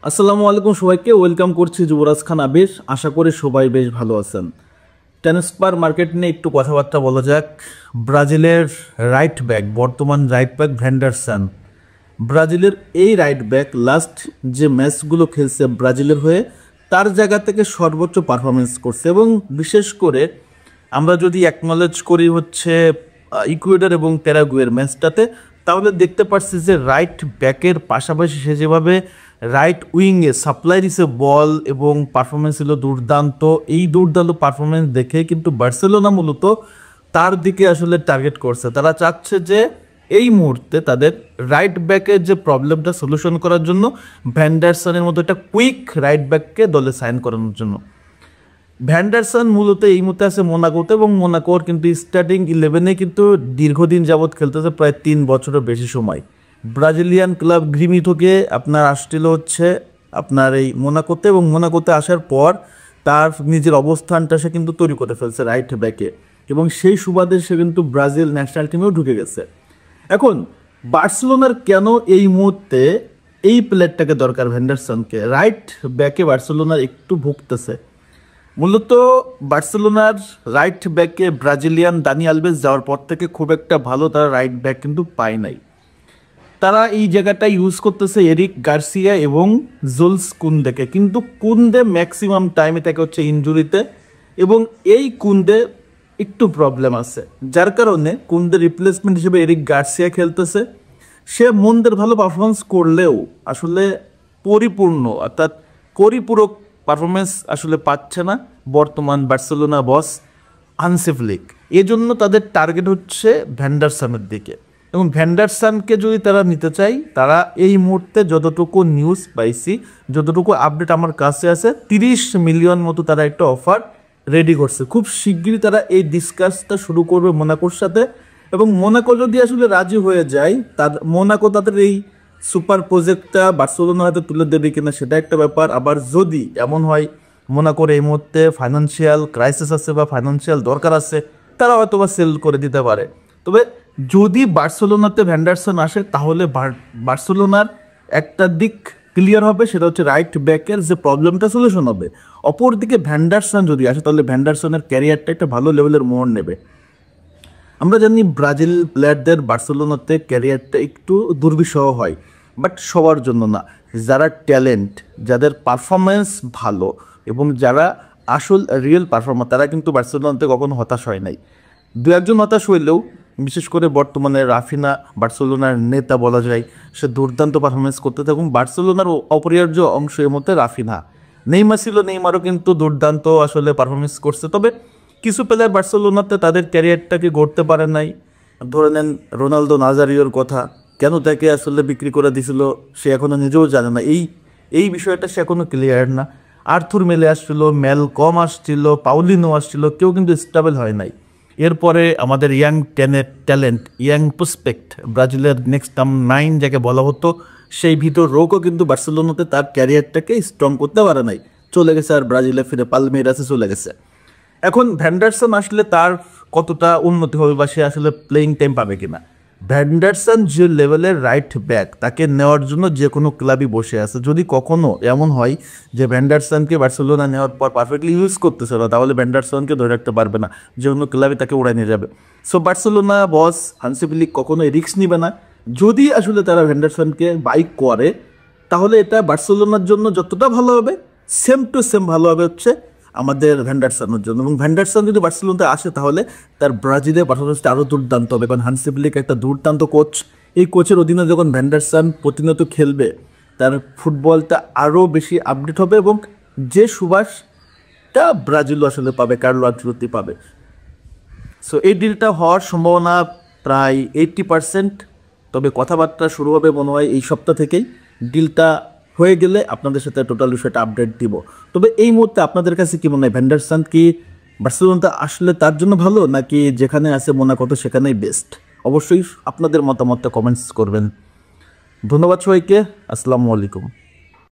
আসসালামু আলাইকুম সবাইকে ওয়েলকাম করছি যুবরাজ খান আবির। আশা করি সবাই বেশ ভালো আছেন। ট্রান্সফার মার্কেট নিয়ে একটু কথাবার্তা বলা যাক। ব্রাজিলের রাইট ব্যাক, বর্তমান রাইট ব্যাক ভ্যান্ডারসন, ব্রাজিলের এই রাইট ব্যাক লাস্ট যে ম্যাচগুলো খেলছে ব্রাজিলের হয়ে তার জায়গা থেকে সর্বোচ্চ পারফরমেন্স করছে। এবং বিশেষ করে আমরা যদি অ্যাকনলেজ করি হচ্ছে ইকুয়েডর এবং প্যারাগুয়ের ম্যাচটাতে, তাহলে দেখতে পাচ্ছি যে রাইট ব্যাকের পাশাপাশি সে যেভাবে রাইট উইংয়ে সাপ্লাই দিছে বল এবং পারফরমেন্স ছিল দুর্দান্ত। এই দুর্দান্ত পারফরমেন্স দেখে কিন্তু বার্সেলোনা মূলত তার দিকে আসলে টার্গেট করছে। তারা চাচ্ছে যে এই মুহূর্তে তাদের রাইট ব্যাকের যে প্রবলেমটা সলিউশন করার জন্য ভ্যান্ডারসনের মতো একটা কুইক রাইট ব্যাককে দলে সাইন করানোর জন্য। ভ্যান্ডারসন মূলত এই মুহূর্তে আছে মোনাকোতে, এবং মোনাকোর কিন্তু স্টার্টিং 11-এ কিন্তু দীর্ঘদিন যাবৎ খেলতেছে, প্রায় 3 বছরের বেশি সময়। ব্রাজিলিয়ান ক্লাব গ্রিমিথোকে আপনার আসছিল হচ্ছে আপনার এই মোনাকোতে, এবং মোনাকোতে আসার পর তার নিজের অবস্থানটা সে কিন্তু তৈরি করে ফেলছে রাইট ব্যাকে, এবং সেই সুবাদে সে কিন্তু ব্রাজিল ন্যাশনাল টিমেও ঢুকে গেছে। এখন বার্সেলোনার কেন এই মুহূর্তে এই প্লেয়ারটাকে দরকার, ভ্যান্ডারসনকে রাইট ব্যাকে বার্সেলোনার একটু ভুগতেছে। মূলত বার্সেলোনার রাইট ব্যাকে ব্রাজিলিয়ান দানি আলভেজ যাওয়ার পর থেকে খুব একটা ভালো তারা রাইট ব্যাক কিন্তু পায় নাই। তারা এই জায়গাটা ইউজ করতেছে এরিক গার্সিয়া এবং জুলস কুন্দেকে, কিন্তু কুন্দে ম্যাক্সিমাম টাইমে থাকে হচ্ছে ইনজুরিতে, এবং এই কুন্দে একটু প্রবলেম আছে, যার কারণে কুন্দে রিপ্লেসমেন্ট হিসেবে এরিক গার্সিয়া খেলতেছে। সে মন্দের ভালো পারফরমেন্স করলেও আসলে পরিপূর্ণ অর্থাৎ পরিপূরক পারফরমেন্স আসলে পাচ্ছে না বর্তমান বার্সেলোনা বস হান্সি ফ্লিক। এজন্য তাদের টার্গেট হচ্ছে ভ্যান্ডারসনের দিকে, এবং ভ্যান্ডারসনকে যদি তারা নিতে চায়, তারা এই মুহূর্তে যতটুকু নিউজ পাইছি, যতটুকু আপডেট আমার কাছে আছে, 30 মিলিয়ন মতো তারা একটা অফার রেডি করছে। খুব শিগগিরই তারা এই ডিসকাসটা শুরু করবে মোনাকোর সাথে, এবং মোনাকো যদি আসলে রাজি হয়ে যায়, মোনাকো তাদের এই সুপার প্রজেক্টটা বার্সেলোনার হাতে তুলে দেবে কিনা সেটা একটা ব্যাপার। আবার যদি এমন হয় মোনাকোর এই মুহূর্তে ফাইন্যান্সিয়াল ক্রাইসিস আছে বা ফাইন্যান্সিয়াল দরকার আছে, তারা হয়তো বা সেল করে দিতে পারে। তবে যদি বার্সেলোনাতে ভ্যান্ডারসন আসে, তাহলে বার্সেলোনার একটা দিক ক্লিয়ার হবে, সেটা হচ্ছে রাইট ব্যাকের যে প্রবলেমটা সলিউশন হবে। অপরদিকে ভ্যান্ডারসন যদি আসে, তাহলে ভ্যান্ডারসনের ক্যারিয়ারটা একটা ভালো লেভেলের মোড় নেবে। আমরা জানি ব্রাজিল প্লেয়ারদের বার্সেলোনাতে ক্যারিয়ারটা একটু দুর্বিষহ হয়, বাট সবার জন্য না। যারা ট্যালেন্ট, যাদের পারফরমেন্স ভালো এবং যারা আসল রিয়েল পারফর্মার, তারা কিন্তু বার্সেলোনাতে কখনো হতাশ হয় নাই। দু একজন হতাশ হইলেও, বিশেষ করে বর্তমানে রাফিনা বার্সেলোনার নেতা বলা যায়, সে দুর্দান্ত পারফরমেন্স করতে থাকে, এবং বার্সেলোনার অপরিহার্য অংশ এর মধ্যে রাফিনা। নেইমার ছিল, নেইমারও কিন্তু দুর্দান্ত আসলে পারফরমেন্স করছে। তবে কিছু প্লেয়ার বার্সেলোনাতে তাদের ক্যারিয়ারটাকে গড়তে পারে নাই। ধরে নেন রোনালদো নাজারিওর কথা, কেন তাকে আসলে বিক্রি করে দিছিল সে এখনও নিজেও জানে না। এই বিষয়টা সে এখনও ক্লিয়ার না। আর্থুর মেলে আসছিল, ম্যালকম আসছিল, পাউলিনো আসছিল, কেউ কিন্তু স্টেবল হয় নাই। এরপরে আমাদের ইয়াং ট্যালেন্ট, ইয়াং প্রসপেক্ট, ব্রাজিলের নেক্সট নাম্বার 9 যাকে বলা হতো, সেই ভিতর রোকও কিন্তু বার্সেলোনাতে তার ক্যারিয়ারটাকে স্ট্রং করতে পারে নাই, চলে গেছে আর ব্রাজিলে ফিরে পালমেইরাসে চলে গেছে। এখন ভ্যান্ডারসন আসলে তার কতটা উন্নতি হবে বা সে আসলে প্লেইং টাইম পাবে কিনা। ভ্যান্ডারসন যে লেভেলের রাইট ব্যাক, তাকে নেওয়ার জন্য যে কোনো ক্লাবই বসে আছে। যদি কখনো এমন হয় যে ভ্যান্ডারসনকে বার্সেলোনা নেওয়ার পর পারফেক্টলি ইউজ করতেছে না, তাহলে ভ্যান্ডারসনকে ধরে রাখতে পারবে না, যে কোনো ক্লাবই তাকে উড়াই নিয়ে যাবে। সো বার্সেলোনা বস হান্সি ফ্লিক কখনো রিস্ক নিবে না। যদি আসলে তারা ভ্যান্ডারসনকে বাই করে, তাহলে এটা বার্সেলোনার জন্য যতটা ভালো হবে, সেম টু সেম ভালো হবে হচ্ছে আমাদের ভ্যান্ডারসনের জন্য। এবং ভ্যান্ডারসন যদি বার্সেলোনাতে আসে, তাহলে তার ব্রাজিলের পারফরমেন্সটা আরও দুর্দান্ত হবে, কারণ হান্সি ফ্লিক একটা দুর্দান্ত কোচ। এই কোচের অধীনে যখন ভ্যান্ডারসন প্রতিনিয়ত খেলবে, তার ফুটবলটা আরও বেশি আপডেট হবে, এবং যে সুবাসটা ব্রাজিলও আসলে পাবে, কার্লো আনচেলত্তি পাবে। সো এই ডিলটা হওয়ার সম্ভাবনা প্রায় 80%। তবে কথাবার্তা শুরু হবে মনে হয় এই সপ্তাহ থেকেই। ডিলটা হয়ে গেলে আপনাদের সাথে টোটাল বিষয়টা আপডেট দিব। তবে এই মুহূর্তে আপনাদের কাছে কি মনে হয়, ভ্যান্ডারসন কি বার্সেলোনাতে আসলে তার জন্য ভালো, নাকি যেখানে আছে মোনাকো সেখানেই বেস্ট? অবশ্যই আপনাদের মতামতটা কমেন্টস করবেন। ধন্যবাদ সবাইকে। আসসালামু আলাইকুম।